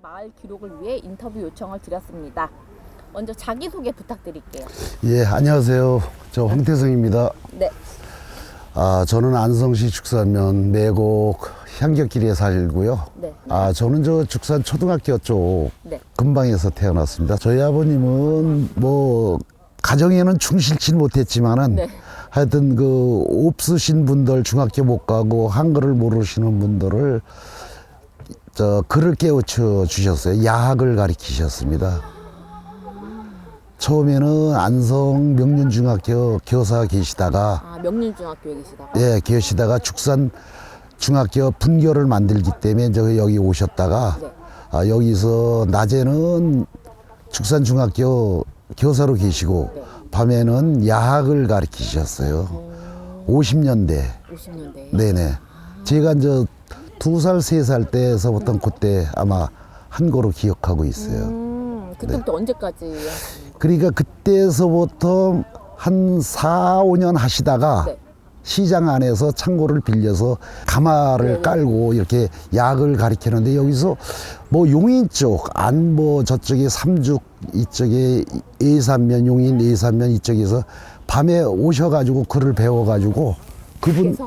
마을 기록을 위해 인터뷰 요청을 드렸습니다. 먼저 자기소개 부탁드릴게요. 예, 안녕하세요. 저 황태성입니다. 네. 저는 안성시 죽산면 매곡 향격길에 살고요. 네. 저는 저 죽산 초등학교 쪽 네. 근방에서 태어났습니다. 저희 아버님은 뭐 가정에는 충실치 못했지만은 네. 하여튼 그 없으신 분들, 중학교 못 가고 한글을 모르시는 분들을 저 글을 깨우쳐 주셨어요. 야학을 가르치셨습니다. 처음에는 안성 명륜중학교 교사 계시다가 명륜중학교에 계시다가? 예, 계시다가 죽산 중학교 분교를 만들기 때문에 저 여기 오셨다가 네. 여기서 낮에는 죽산 중학교 교사로 계시고 네. 밤에는 야학을 가르치셨어요. 50년대. 50년대. 네네. 제가 이제 2살, 3살 때에서부터 그때 아마 한 거로 기억하고 있어요. 그때부터 언제까지 하시는 거예요? 그러니까 그때서부터 한 4, 5년 하시다가 네. 시장 안에서 창고를 빌려서 가마를 깔고 이렇게 약을 가리키는데 여기서 뭐 용인 쪽, 안보 저쪽에 삼죽 이쪽에 예산면, 용인 예산면 이쪽에서 밤에 오셔가지고 글을 배워가지고 그분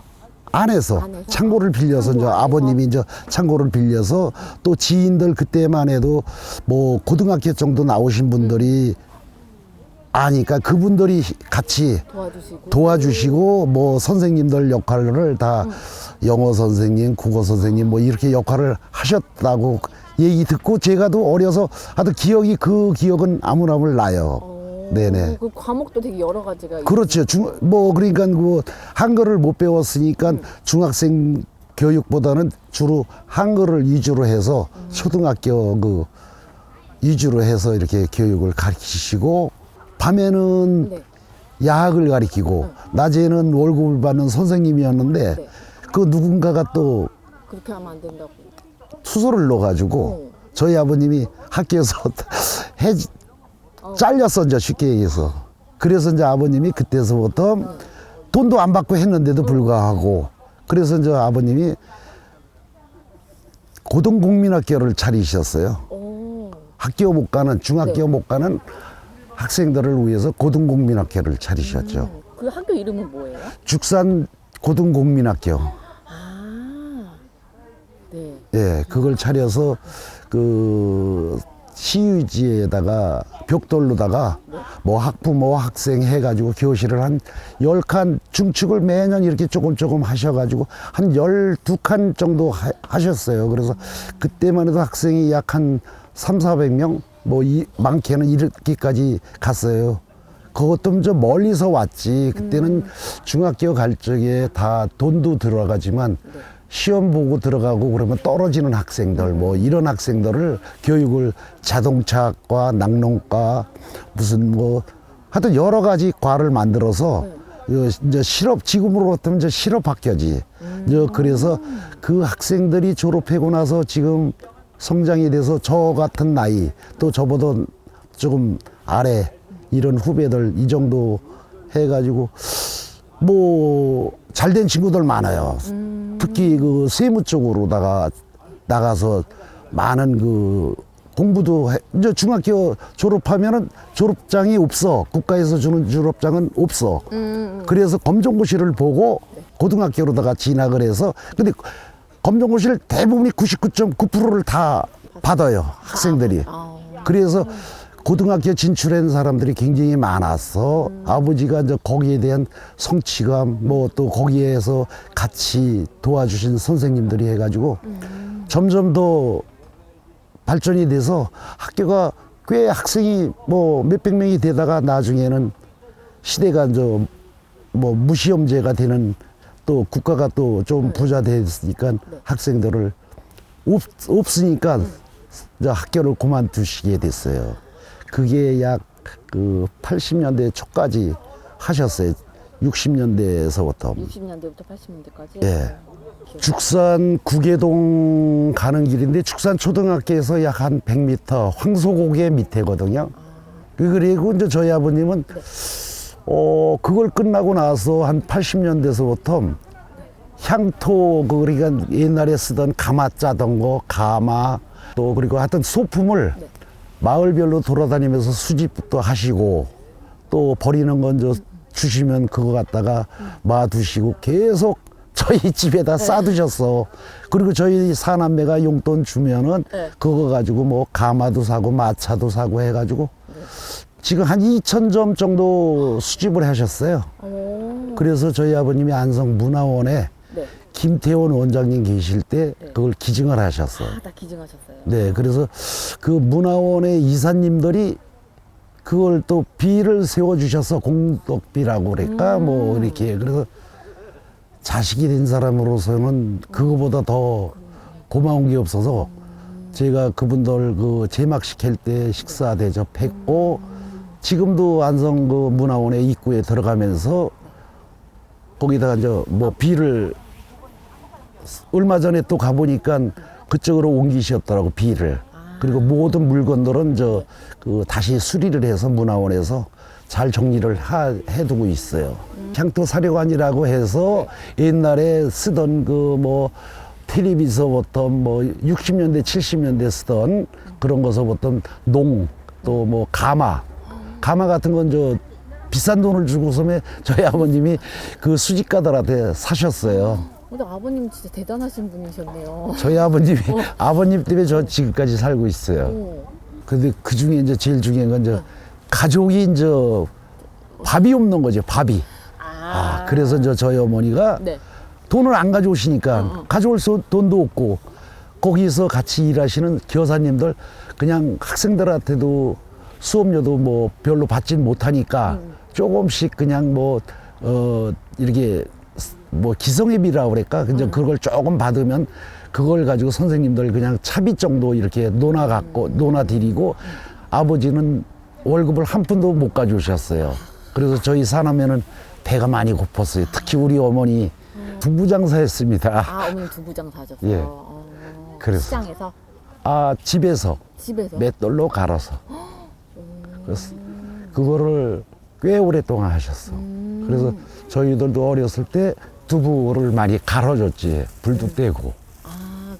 안에서 창고를 빌려서 이제 아버님이 이제 창고를 빌려서 또 지인들 그때만 해도 뭐 고등학교 정도 나오신 분들이 아니까 그분들이 같이 도와주시고 뭐 선생님들 역할을 다 영어 선생님, 국어 선생님 뭐 이렇게 역할을 하셨다고 얘기 듣고 제가 또 어려서 하여튼 그 기억은 아무나물 나요. 네네. 그 과목도 되게 여러 가지가 그렇죠. 뭐 그러니까 그 한글을 못 배웠으니까 중학생 교육보다는 주로 한글을 위주로 해서 초등학교 그 위주로 해서 이렇게 교육을 가르치시고 밤에는 네. 야학을 가르치고 낮에는 월급을 받는 선생님이었는데 네. 그 누군가가 또 그렇게 하면 안 된다고 투소를 넣어가지고 저희 아버님이 학교에서 잘렸어, 이제 쉽게 얘기해서. 그래서 이제 아버님이 그때서부터 돈도 안 받고 했는데도 불구하고 그래서 이제 아버님이 고등국민학교를 차리셨어요. 학교 못 가는, 중학교 못 가는 학생들을 위해서 고등국민학교를 차리셨죠. 그 학교 이름은 뭐예요? 죽산 고등국민학교. 네. 예, 그걸 차려서 그 시유지에다가 벽돌로다가 뭐 학부 뭐 학생 해가지고 교실을 한 10칸 중축을 매년 이렇게 조금 하셔가지고 한 12칸 정도 하셨어요. 그래서 그때만 해도 학생이 약 한 300~400명 뭐 많게는 이렇게까지 갔어요. 그것도 좀 멀리서 왔지. 그때는 중학교 갈 적에 다 돈도 들어가지만 시험 보고 들어가고 그러면 떨어지는 학생들 뭐 이런 학생들을 교육을 자동차과 낙농과 무슨 뭐 하여튼 여러 가지 과를 만들어서 이제 지금으로 같으면 이제 실업학교지. 그래서 그 학생들이 졸업하고 나서 지금 성장이 돼서 저 같은 나이 또 저보다 조금 아래 이런 후배들 이 정도 해가지고 뭐 잘된 친구들 많아요. 특히 그 세무 쪽으로다가 나가서 많은 그 공부도 이제 중학교 졸업하면은 졸업장이 없어. 국가에서 주는 졸업장은 없어. 그래서 검정고시를 보고 고등학교로다가 진학을 해서 근데 검정고시를 대부분이 99.9%를 다 받아요. 학생들이. 그래서 고등학교 진출한 사람들이 굉장히 많았어. 아버지가 이제 거기에 대한 성취감, 뭐 또 거기에서 같이 도와주신 선생님들이 해가지고 점점 더 발전이 돼서 학교가 꽤 학생이 뭐 몇백 명이 되다가 나중에는 시대가 이제 뭐 무시험제가 되는 또 국가가 또 좀 부자 됐으니까 학생들을 없으니까 이제 학교를 그만두시게 됐어요. 그게 약 그 80년대 초까지 하셨어요. 60년대에서부터. 60년대부터 80년대까지? 예. 죽산 구계동 가는 길인데 죽산 초등학교에서 약 한 100m 황소고개 밑에거든요. 그리고 이제 저희 아버님은 그걸 끝나고 나서 한 80년대서부터 향토 그러니까 옛날에 쓰던 가마 짜던 거 가마 또 그리고 하여튼 소품을 네. 마을별로 돌아다니면서 수집도 하시고 또 버리는 건 저 주시면 그거 갖다가 놔두시고 계속 저희 집에다 싸두셨어. 그리고 저희 사남매가 용돈 주면은 네. 그거 가지고 뭐 가마도 사고 마차도 사고 해가지고 지금 한 2,000점 정도 수집을 하셨어요. 오. 그래서 저희 아버님이 안성문화원에 네. 김태원 원장님 계실 때 네. 그걸 기증을 하셨어요. 다 기증하셨어요. 네, 그래서 그 문화원의 이사님들이 그걸 또 비를 세워주셔서 공덕비라고 그럴까 뭐 이렇게. 그래서 자식이 된 사람으로서는 그거보다 더 고마운 게 없어서 제가 그분들 그 제막시킬 때 식사 대접했고 지금도 안성 그 문화원의 입구에 들어가면서 거기다가 이제 뭐 비를 얼마 전에 또 가보니까 그쪽으로 옮기셨더라고 비를. 그리고 모든 물건들은 저 그 다시 수리를 해서 문화원에서 잘 정리를 해두고 있어요. 향토 사료관이라고 해서 옛날에 쓰던 그 뭐 텔레비서부터 뭐 60년대 70년대 쓰던 그런 거서부터 농 또 뭐 가마 같은 건 저 비싼 돈을 주고서 저희 아버님이 그 수집가들한테 사셨어요. 근데 아버님 진짜 대단하신 분이셨네요. 저희 아버님이 아버님 때문에 저 지금까지 살고 있어요. 오. 근데 그 중에 이제 제일 중요한 건 이제 가족이 이제 밥이 없는 거죠. 밥이. 그래서 이제 저희 어머니가 네. 돈을 안 가져오시니까 가져올 돈도 없고 거기서 같이 일하시는 교사님들 그냥 학생들한테도 수업료도 뭐 별로 받진 못하니까 조금씩 그냥 이렇게 뭐 기성예비라고 그럴까? 그냥 그걸 조금 받으면 그걸 가지고 선생님들 그냥 차비 정도 이렇게 논아드리고 아버지는 월급을 한 푼도 못 가져오셨어요. 그래서 저희 사남매는 배가 많이 고팠어요. 특히 우리 어머니 두부장사했습니다. 어머니 두부장사 하셨어요. 예. 그래서. 시장에서? 집에서 집에서? 맷돌로 갈아서. 그래서 그거를 꽤 오랫동안 하셨어. 그래서 저희들도 어렸을 때 두부를 많이 갈아줬지. 불도 떼고.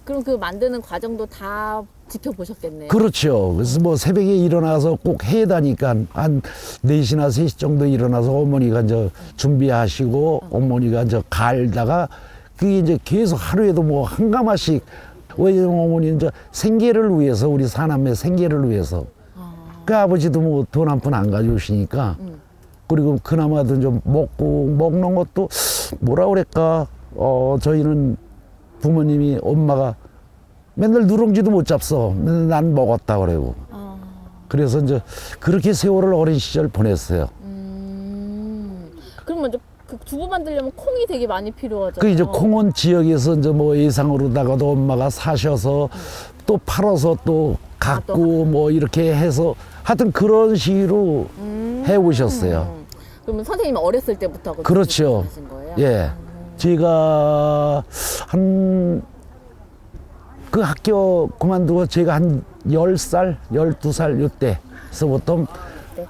그럼 그 만드는 과정도 다 지켜보셨겠네요. 그렇죠. 그래서 뭐 새벽에 일어나서 꼭 해야 다니까 한 4시나 3시 정도 일어나서 어머니가 이제 준비하시고 어머니가 이제 갈다가 그게 이제 계속 하루에도 뭐 한 가마씩 왜냐면 어머니는 이제 생계를 위해서 우리 사남매 생계를 위해서 그 아버지도 뭐 돈 한 푼 안 가져오시니까 그리고 그나마도 좀 먹는 것도 뭐라 그럴까 저희는 부모님이 엄마가 맨날 누룽지도 못 잡서 맨날 난 먹었다 그러고 그래서 이제 그렇게 세월을 어린 시절 보냈어요. 그럼 먼저 그 두부 만들려면 콩이 되게 많이 필요하잖아요. 그 이제 콩은 지역에서 이제 뭐 예상으로다가도 엄마가 사셔서 또 팔아서 또 갖고 뭐 이렇게 해서 하여튼 그런 식으로 해 오셨어요. 그러면 선생님이 어렸을 때부터 그렇죠. 하신 거예요? 예. 제가 그 학교 그만두고 제가 한 10살, 12살 요때서부터 네.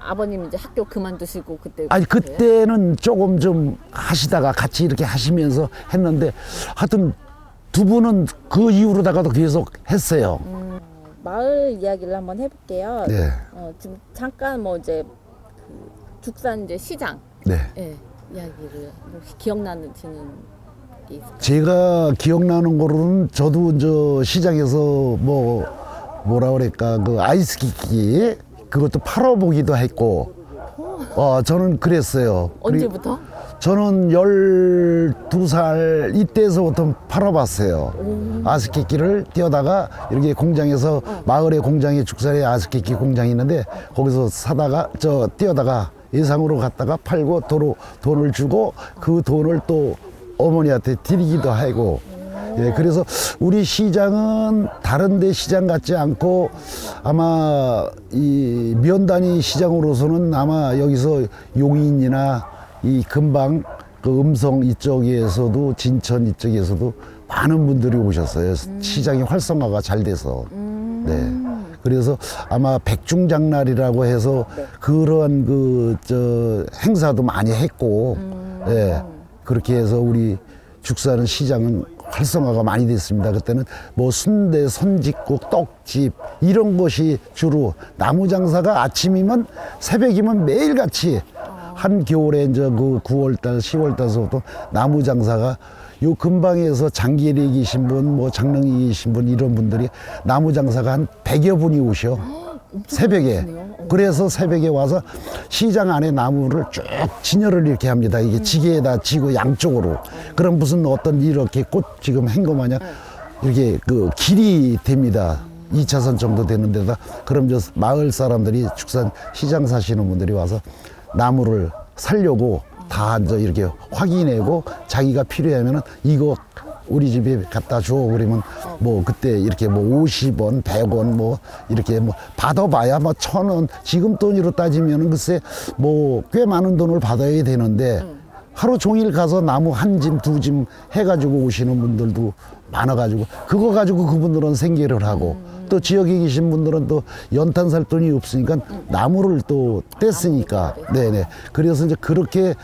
아버님 이제 학교 그만두시고 그때 아니 그때는 조금 좀 하시다가 같이 이렇게 하시면서 했는데 하여튼 두 분은 그 이후로다가도 계속 했어요. 마을 이야기를 한번 해볼게요. 네. 지금 잠깐 뭐 이제 그 죽산 이제 시장 네. 이야기를 혹시 기억나시는 게 있어요? 제가 기억나는 거로는 저도 저 시장에서 뭐라 그럴까 그 아이스키키 그것도 팔아보기도 했고 저는 그랬어요. 언제부터? 저는 12살 이때서부터 팔아봤어요. 아스케키를 뛰어다가 이렇게 공장에서 마을에 공장에 죽산에 아스케키 공장이 있는데 거기서 사다가 뛰어다가 예상으로 갔다가 팔고 돈을 주고 그 돈을 또 어머니한테 드리기도 하고 예, 그래서 우리 시장은 다른 데 시장 같지 않고 아마 이 면단위 시장으로서는 아마 여기서 용인이나 이 근방 그 음성 이쪽에서도 진천 이쪽에서도 많은 분들이 오셨어요. 시장이 활성화가 잘 돼서. 네. 그래서 아마 백중장날이라고 해서 그런 행사도 많이 했고, 예. 그렇게 해서 우리 죽사는 시장은 활성화가 많이 됐습니다. 그때는 뭐 순대, 선짓국, 떡집 이런 것이 주로 나무 장사가 아침이면 새벽이면 매일같이 한겨울에 이제 그 9월달, 10월달서부터 나무 장사가 요 근방에서 장계리에 계신 분, 뭐 장릉에 계신 분 이런 분들이 나무 장사가 한 100여 분이 오셔. 새벽에. 그래서 새벽에 와서 시장 안에 나무를 쭉 진열을 이렇게 합니다. 이게 지게에다 지고 양쪽으로. 그럼 무슨 어떤 이렇게 꽃 지금 한 거 마냥 이렇게 그 길이 됩니다. 2차선 정도 되는 데다. 그럼 저 마을 사람들이 축산 시장 사시는 분들이 와서 나무를 살려고 다 이제 이렇게 확인하고 자기가 필요하면은 이거 우리 집에 갖다 줘. 그러면 뭐 그때 이렇게 뭐 50원, 100원 뭐 이렇게 뭐 받아봐야 뭐 1,000원. 지금 돈으로 따지면은 글쎄 뭐 꽤 많은 돈을 받아야 되는데 하루 종일 가서 나무 한 짐, 두 짐 해가지고 오시는 분들도 많아가지고 그거 가지고 그분들은 생계를 하고 또 지역에 계신 분들은 또 연탄 살 돈이 없으니까 나무를 또 뗐으니까 네네. 그래서 이제 그렇게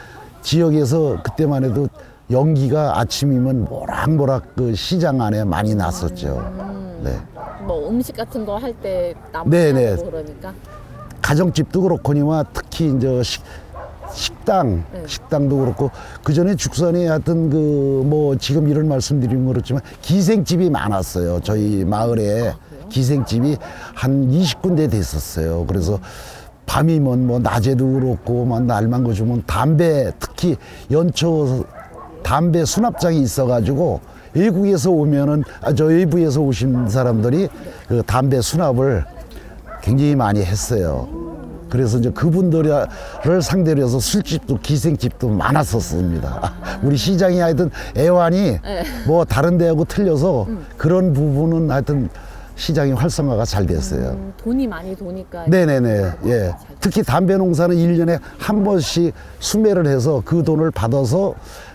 지역에서 그때만 해도 연기가 아침이면 모락모락 그 시장 안에 많이 났었죠. 네. 뭐 음식 같은 거 할 때 나무 네네. 하고 그러니까. 가정집도 그렇거니와 특히 이제 식당, 네. 식당도 그렇고 그 전에 죽선에 하여튼 그 뭐 지금 이런 말씀드리면 그렇지만 기생집이 많았어요. 저희 마을에 기생집이 한 20군데 됐었어요. 그래서 밤이면 뭐 낮에도 그렇고 뭐 날만 거주면 담배 특히 연초 담배 수납장이 있어가지고 외국에서 오면은 저 외부에서 오신 사람들이 그 담배 수납을 굉장히 많이 했어요. 그래서 이제 그분들을 상대로 해서 술집도 기생집도 많았었습니다. 우리 시장이 하여튼 애완이 뭐 다른 데하고 틀려서 그런 부분은 하여튼 시장이 활성화가 잘 됐어요. 돈이 많이 도니까. 네네네. 예. 특히 담배 농사는 1년에 한 번씩 수매를 해서 그 돈을 받아서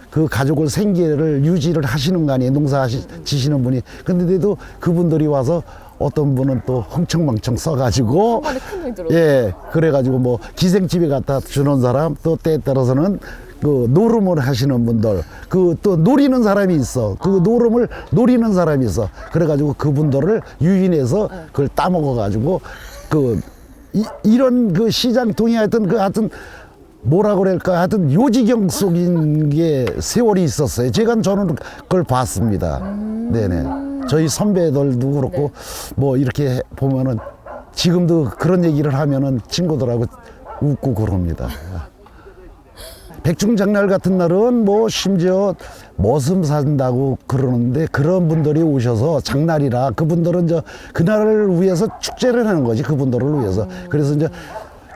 그 가족을 생계를 유지를 하시는 거 아니에요. 농사 지시는 분이. 근데도 그분들이 와서 어떤 분은 또 흥청망청 써가지고 한 번에 큰 돈이 들어오고. 예. 그래가지고 뭐 기생집에 갖다 주는 사람 또 때에 따라서는 그 노름을 하시는 분들 그 또 노리는 사람이 있어. 그 노름을 노리는 사람이 있어. 그래가지고 그분들을 유인해서 그걸 따먹어가지고 그 이런 그 시장통이 하여튼 뭐라 그럴까 하여튼 요지경 속인 게 세월이 있었어요. 저는 그걸 봤습니다. 네네. 저희 선배들도 그렇고 뭐 이렇게 보면은 지금도 그런 얘기를 하면은 친구들하고 웃고 그럽니다. 백중장날 같은 날은 뭐 심지어 머슴 산다고 그러는데 그런 분들이 오셔서 장날이라 그분들은 그날을 위해서 축제를 하는 거지 그분들을 위해서. 그래서 이제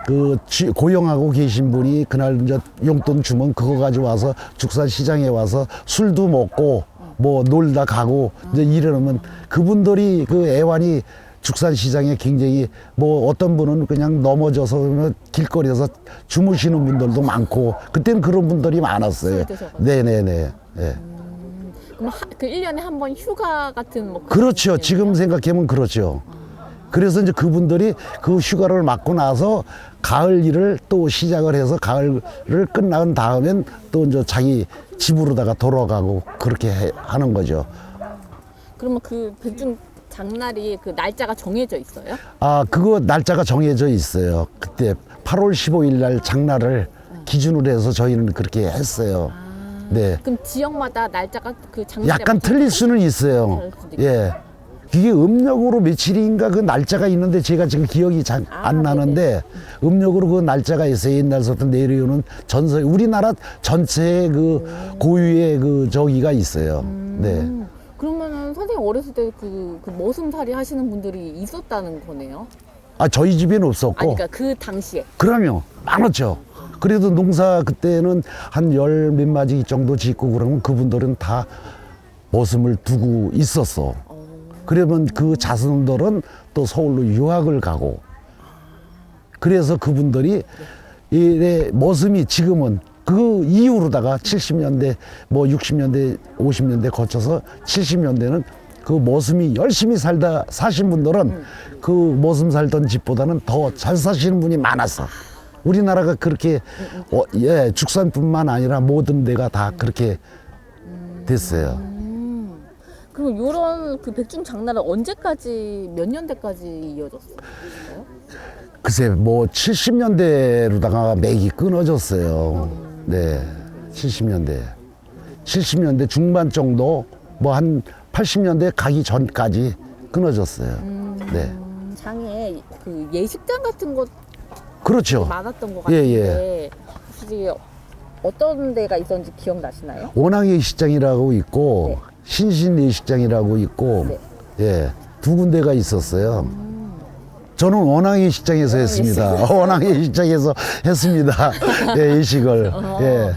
그 고용하고 계신 분이 그날 이제 용돈 주면 그거 가지고 와서 죽산 시장에 와서 술도 먹고 뭐 놀다 가고 이제 이러면 그분들이 그 애완이 죽산 시장에 굉장히 뭐 어떤 분은 그냥 넘어져서 길거리에서 주무시는 분들도 많고 그때는 그런 분들이 많았어요. 네네네. 네. 그럼 그 1년에 한 번 휴가 같은 뭐 그렇죠. 지금 생각하면 그렇죠. 그래서 이제 그분들이 그 휴가를 맞고 나서 가을 일을 또 시작을 해서 가을을 끝난 다음엔 또 이제 자기 집으로다가 돌아가고 그렇게 하는 거죠. 그러면 그 백중 장날이 그 날짜가 정해져 있어요? 아, 그거 날짜가 정해져 있어요. 그때 8월 15일 날 장날을 기준으로 해서 저희는 그렇게 했어요. 네. 그럼 지역마다 날짜가 그 장날 약간 틀릴 수는 있어요. 예. 그게 음력으로 며칠인가 그 날짜가 있는데 제가 지금 기억이 잘 안 나는데 음력으로 그 날짜가 있어요. 옛날부터 내려오는 우리나라 전체의 그 고유의 그 저기가 있어요. 네. 그러면은 선생님 어렸을 때 그 머슴살이 하시는 분들이 있었다는 거네요? 아, 저희 집에는 없었고. 아니, 그러니까 그 당시에. 그럼요. 많았죠. 그래도 농사 그때는 한 열 몇 마지 정도 짓고 그러면 그분들은 다 머슴을 두고 있었어. 그러면 그 자손들은 또 서울로 유학을 가고 그래서 그분들이 이 머슴이 지금은 그 이후로다가 70년대 뭐 60년대 50년대 거쳐서 70년대는 그 머슴이 열심히 사신 분들은 그 머슴 살던 집보다는 더 잘 사시는 분이 많았어. 우리나라가 그렇게 죽산뿐만 아니라 모든 데가 다 그렇게 됐어요. 그럼 요런 그 백중 장날은 언제까지 몇 년대까지 이어졌어요? 글쎄 뭐 70년대로다가 맥이 끊어졌어요. 네, 70년대 중반 정도 뭐 한 80년대 가기 전까지 끊어졌어요. 네, 장에 그 예식장 같은 것 그렇죠. 많았던 것 예, 같은데 혹시 어떤 데가 있었는지 기억나시나요? 원앙예식장이라고 있고 네. 신신예식장이라고 있고 네. 예, 두 군데가 있었어요. 저는 원앙예식장에서 했습니다. 원앙예식장에서 했습니다. 예, 예식을. 예.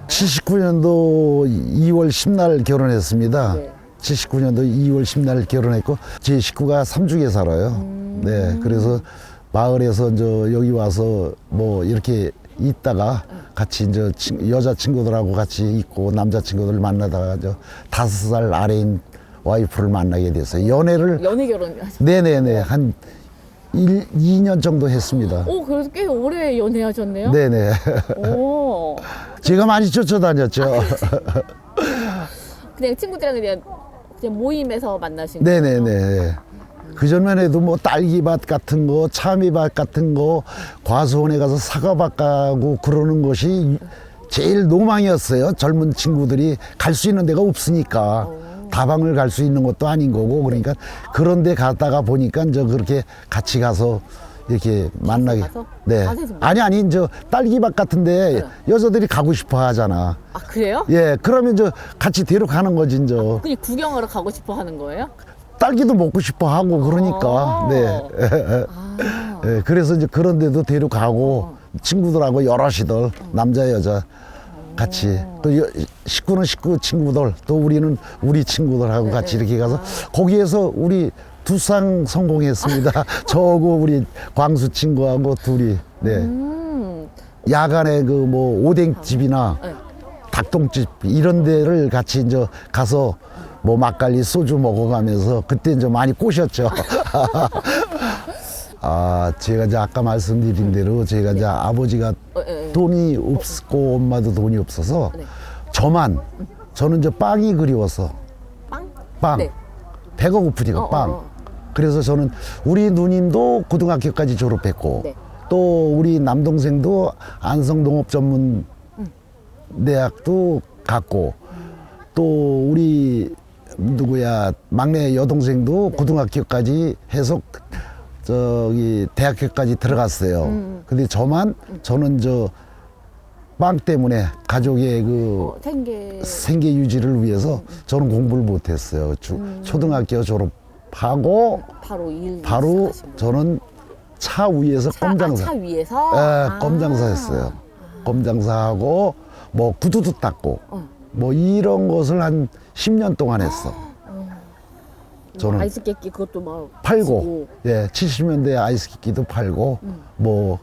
79년도 2월 10날 결혼했습니다. 네. 79년도 2월 10날 결혼했고 제 식구가 삼중에 살아요. 네, 그래서 마을에서 여기 와서 뭐 이렇게 있다가 같이 여자 친구들하고 같이 있고 남자 친구들 만나다가 5살 아래인 와이프를 만나게 됐어요. 연애 결혼 하셨어요? 네네네 한 2년 정도 했습니다. 오, 그래서 꽤 오래 연애하셨네요? 네네. 오, 제가 많이 쫓아다녔죠. 그냥 친구들이랑 그냥 모임에서 만나신 거예요? 네네네. 그전만 해도 뭐 딸기밭 같은 거, 참이밭 같은 거, 과수원에 가서 사과밭 가고 그러는 것이 제일 로망이었어요. 젊은 친구들이 갈 수 있는 데가 없으니까. 다방을 갈 수 있는 것도 아닌 거고, 그러니까 그런 데 갔다가 보니까 그렇게 같이 가서 이렇게 만나게. 가서? 네. 가서 뭐? 아니, 딸기밭 같은데 여자들이 가고 싶어 하잖아. 아, 그래요? 예, 그러면 같이 데려가는 거지, 그냥 구경하러 가고 싶어 하는 거예요? 딸기도 먹고 싶어 하고 그러니까. 네. 아, 예, 그래서 그런 데도 데려가고 친구들하고 여럿이들 남자 여자 같이 또 식구는 식구 친구들 또 우리는 우리 친구들하고 같이 이렇게 가서 거기에서 우리 2상 성공했습니다. 저하고 우리 광수 친구하고 둘이. 네. 야간에 그 뭐 오뎅집이나 네. 닭똥집 이런 데를 같이 가서 뭐 막걸리 소주 먹어가면서 그때 많이 꼬셨죠. 아, 제가 아까 말씀드린 대로 제가 아버지가 네. 돈이 없고 엄마도 돈이 없어서 네. 저는 빵이 그리워서 빵 네. 배가 고프니까 빵. 그래서 저는 우리 누님도 고등학교까지 졸업했고 네. 또 우리 남동생도 안성농업전문 대학도 갔고 또 우리 막내 여동생도 고등학교까지 해서 대학교까지 들어갔어요. 근데 저는 빵 때문에 가족의 생계 유지를 위해서 저는 공부를 못했어요. 초등학교 졸업하고 바로 저는 차 위에서 껌장사. 차 위에서? 네, 껌장사 했어요. 껌장사하고 뭐 구두도 닦고 뭐 이런 것을 한 10년 동안 했어. 저는 아이스깨끼 그것도 막 팔고, 예, 70년대 아이스키도 팔고, 뭐,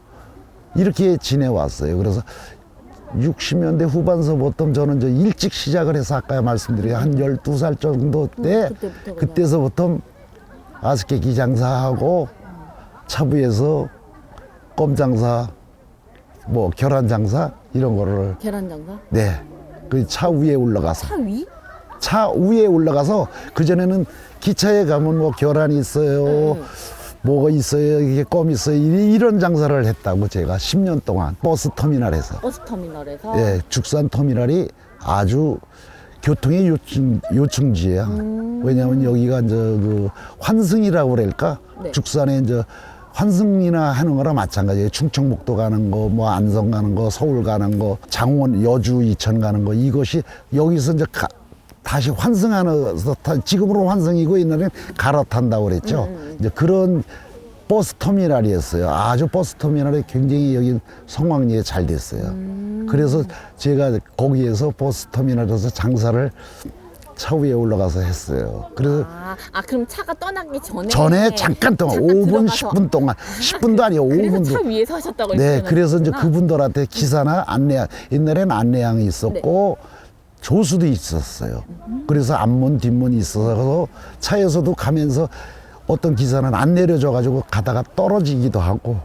이렇게 지내왔어요. 그래서 60년대 후반서부터 저는 일찍 시작을 해서 아까 말씀드린 한 12살 정도 때, 그때서부터 아이스깨끼 장사하고, 차부에서 껌 장사, 뭐, 계란 장사, 이런 거를. 계란 장사? 네. 그 차 위에 올라가서. 차 위? 차 위에 올라가서 그전에는 기차에 가면 뭐 계란이 있어요. 뭐가 있어요. 이게 껌 있어요. 이런 장사를 했다고 제가 10년 동안 버스 터미널에서. 버스 터미널에서? 예, 죽산 터미널이 아주 교통의 요충지예요. 왜냐하면 여기가 환승이라고 그럴까? 네. 죽산에 환승이나 하는 거랑 마찬가지예요. 충청북도 가는 거, 뭐 안성 가는 거, 서울 가는 거, 장원, 여주, 이천 가는 거 이것이 여기서 다시 환승하는 지금으로 환승이고 옛날엔 갈아탄다고 그랬죠. 이제 그런 버스 터미널이었어요. 아주 버스 터미널이 굉장히 여기 성황리에 잘 됐어요. 그래서 제가 거기에서 버스 터미널에서 장사를 차 위에 올라가서 했어요. 그래서 그럼 차가 떠나기 전에 잠깐 동안 5분, 들어가서. 10분 동안 10분도 아니에요. 그래서 5분도. 차 위에서 하셨다고 네, 그래서 표현하셨구나. 그분들한테 기사나 안내양, 옛날에는 안내양이 있었고 조수도 있었어요. 그래서 앞문, 뒷문이 있어서 차에서도 가면서 어떤 기사는 안 내려줘가지고 가다가 떨어지기도 하고.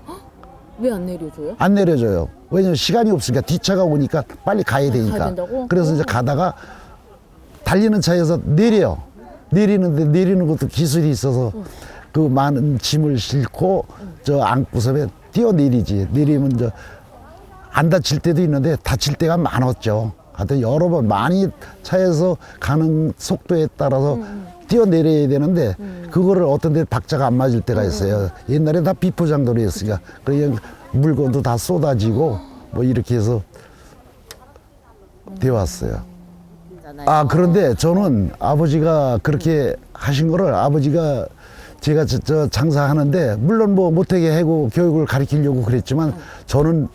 왜 안 내려줘요? 안 내려줘요. 왜냐면 시간이 없으니까 뒷차가 오니까 빨리 가야 되니까. 가야 된다고? 그래서 이제 가다가 달리는 차에서 내려. 내리는 것도 기술이 있어서 그 많은 짐을 싣고 저 안구섬에 뛰어내리지. 내리면 저 안 다칠 때도 있는데 다칠 때가 많았죠. 하여튼 여러 번 많이 차에서 가는 속도에 따라서 뛰어내려야 되는데 그거를 어떤 데 박자가 안 맞을 때가 있어요. 옛날에 다 비포장도로였으니까 그냥 물건도 다 쏟아지고 뭐 이렇게 해서 되어왔어요. 아, 그런데 저는 아버지가 그렇게 하신 거를 아버지가 제가 저 장사하는데 물론 뭐 못하게 하고 교육을 가르치려고 그랬지만 저는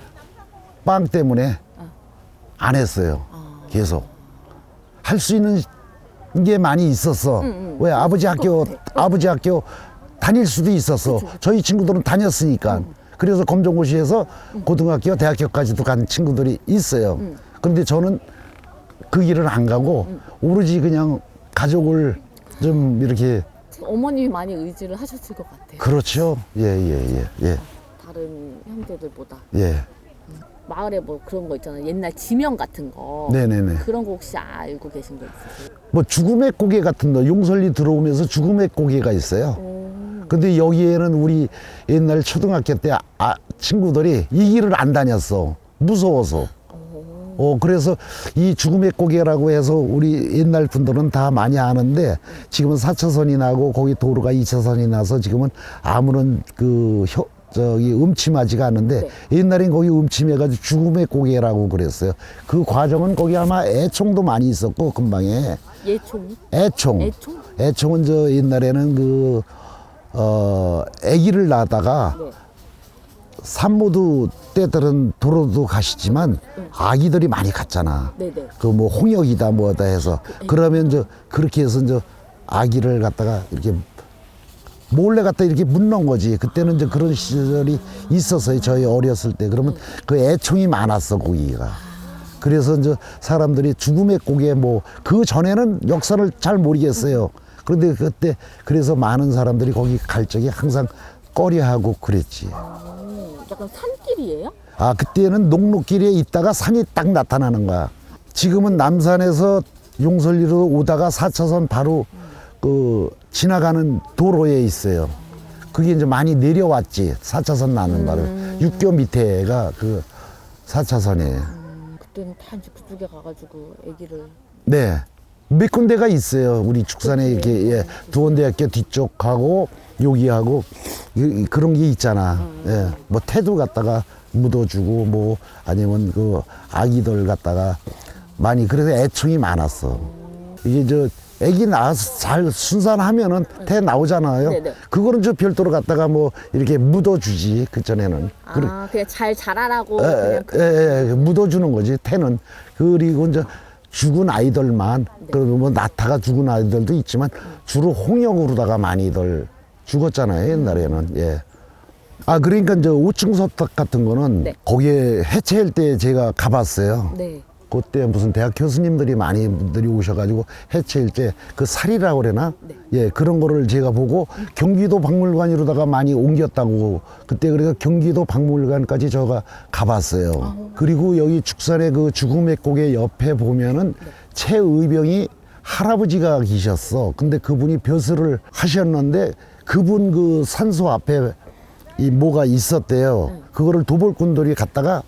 빵 때문에 안 했어요. 계속 할 수 있는 게 많이 있었어. 왜 아버지 학교 다닐 수도 있었어. 저희 친구들은 다녔으니까. 그래서 검정고시에서 고등학교, 대학교까지도 간 친구들이 있어요. 그런데 저는 그 길을 안 가고 오로지 그냥 가족을 좀 이렇게. 어머님이 많이 의지를 하셨을 것 같아요. 그렇죠. 예. 다른 형제들보다. 예. 마을에 뭐 그런 거 있잖아요. 옛날 지명 같은 거. 네네네. 그런 거 혹시 알고 계신 거 있으세요? 뭐 죽음의 고개 같은 거, 용설리 들어오면서 죽음의 고개가 있어요. 근데 여기에는 우리 옛날 초등학교 때 친구들이 이 길을 안 다녔어. 무서워서. 그래서 이 죽음의 고개라고 해서 우리 옛날 분들은 다 많이 아는데 지금은 4차선이 나고 거기 도로가 2차선이 나서 지금은 아무런 저기 음침하지가 않은데 네. 옛날엔 거기 음침해가지고 죽음의 고개라고 그랬어요. 그 과정은 거기 아마 애총도 많이 있었고 근방에 예총이? 애총. 애총? 애총은 저 옛날에는 아기를 낳다가 네. 산모도 때들은 도로도 가시지만 아기들이 많이 갔잖아. 네네. 그 뭐 홍역이다 뭐다 해서 그러면 그렇게 해서 아기를 갖다가 이렇게 몰래 갖다 이렇게 묻는 거지. 그때는 그런 시절이 있었어요. 저희 어렸을 때. 그러면 그 애총이 많았어, 거기가. 그래서 사람들이 죽음의 고개 그 전에는 역사를 잘 모르겠어요. 그런데 그때 그래서 많은 사람들이 거기 갈 적에 항상 꺼려하고 그랬지. 약간 산길이에요? 아, 그때는 녹록길에 있다가 산이 딱 나타나는 거야. 지금은 남산에서 용설리로 오다가 4차선 바로 지나가는 도로에 있어요. 그게 이제 많이 내려왔지. 4차선 나는 바로. 육교 밑에가 그 4차선이에요. 그때는 다 이제 그쪽에 가가지고 아기를. 네. 몇 군데가 있어요. 우리 축산에 이렇게, 두원대학교 뒤쪽하고 여기하고 그런 게 있잖아. 예. 뭐 태도 갖다가 묻어주고 뭐 아니면 그 아기들 갖다가 많이 그래서 애청이 많았어. 이게 애기 낳아서 잘 순산하면은 태 나오잖아요. 네네. 그거는 별도로 갖다가 뭐 이렇게 묻어주지 그전에는. 그냥 잘 자라라고 그냥 묻어주는 거지 태는. 그리고 죽은 아이들만 그리고 뭐 낳다가 죽은 아이들도 있지만 주로 홍역으로다가 많이들 죽었잖아요 옛날에는. 예. 아 그러니까 5층 서탁 같은 거는 거기에 해체할 때 제가 가봤어요. 네. 그때 무슨 대학 교수님들이 많이 분들이 오셔가지고 해체일 때 그 살이라고 그러나? 예, 그런 거를 제가 보고 경기도 박물관으로다가 많이 옮겼다고 그때 그래서 경기도 박물관까지 제가 가봤어요. 그리고 여기 축산의 그 죽음의 고개 옆에 보면은 최의병이 할아버지가 계셨어. 근데 그분이 벼슬을 하셨는데 그분 그 산소 앞에 이 뭐가 있었대요. 그거를 도벌꾼들이 갔다가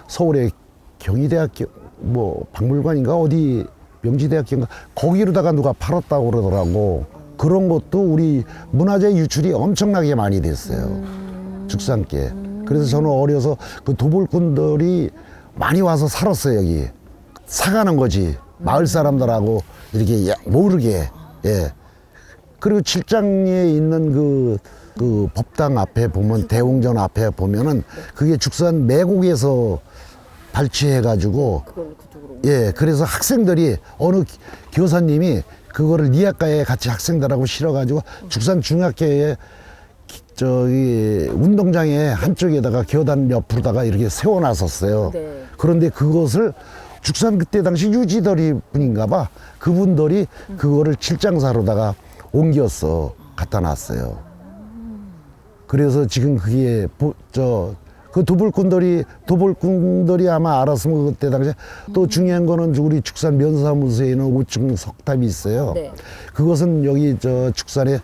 서울의 경희대학교 뭐 박물관인가 어디 명지대학교인가 거기로다가 누가 팔았다고 그러더라고. 그런 것도 우리 문화재 유출이 엄청나게 많이 됐어요. 죽산께. 그래서 저는 어려서 그 도벌꾼들이 많이 와서 살았어요. 여기 사가는 거지. 마을 사람들하고 이렇게 모르게. 예. 그리고 칠장리에 있는 그 법당 앞에 보면 대웅전 앞에 보면은 그게 죽산 매곡에서 발췌해가지고 예 그래서 학생들이 어느 교사님이 그거를 니아가에 같이 학생들하고 실어가지고 죽산 중학교에 저기 운동장에 한쪽에다가 교단 옆으로다가 이렇게 세워놨었어요. 네. 그런데 그것을 죽산 그때 당시 유지더리 분인가 봐 그분들이 그거를 칠장사로다가 옮겼어 갖다 놨어요. 그래서 지금 그게 그 도벌꾼들이 아마 알았으면 그때 당시에 또 중요한 거는 우리 축산 면사무소에 있는 5층 석탑이 있어요. 네. 그것은 여기 저 축산에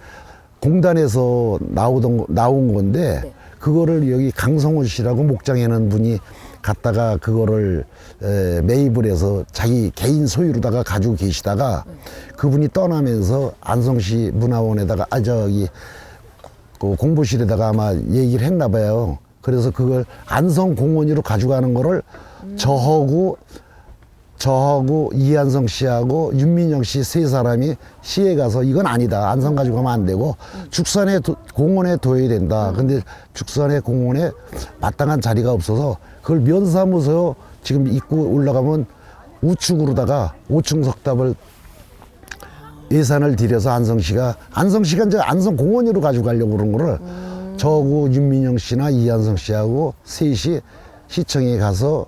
공단에서 나온 건데 네. 그거를 여기 강성훈 씨라고 목장에는 분이 갖다가 그거를 매입을 해서 자기 개인 소유로다가 가지고 계시다가 그분이 떠나면서 안성시 문화원에다가 그 공부실에다가 아마 얘기를 했나 봐요. 그래서 그걸 안성공원으로 가져가는 거를 저하고 이한성 씨하고 윤민영 씨 세 사람이 시에 가서 이건 아니다. 안성 가지고 가면 안 되고 축산에 공원에 둬야 된다. 근데 축산에 공원에 마땅한 자리가 없어서 그걸 면사무소 지금 입구 올라가면 우측으로다가 5층 석탑을 예산을 들여서 안성시가 이제 안성공원으로 가지고 가려고 그런 거를 저하고 윤민영 씨나 이한성 씨하고 셋이 시청에 가서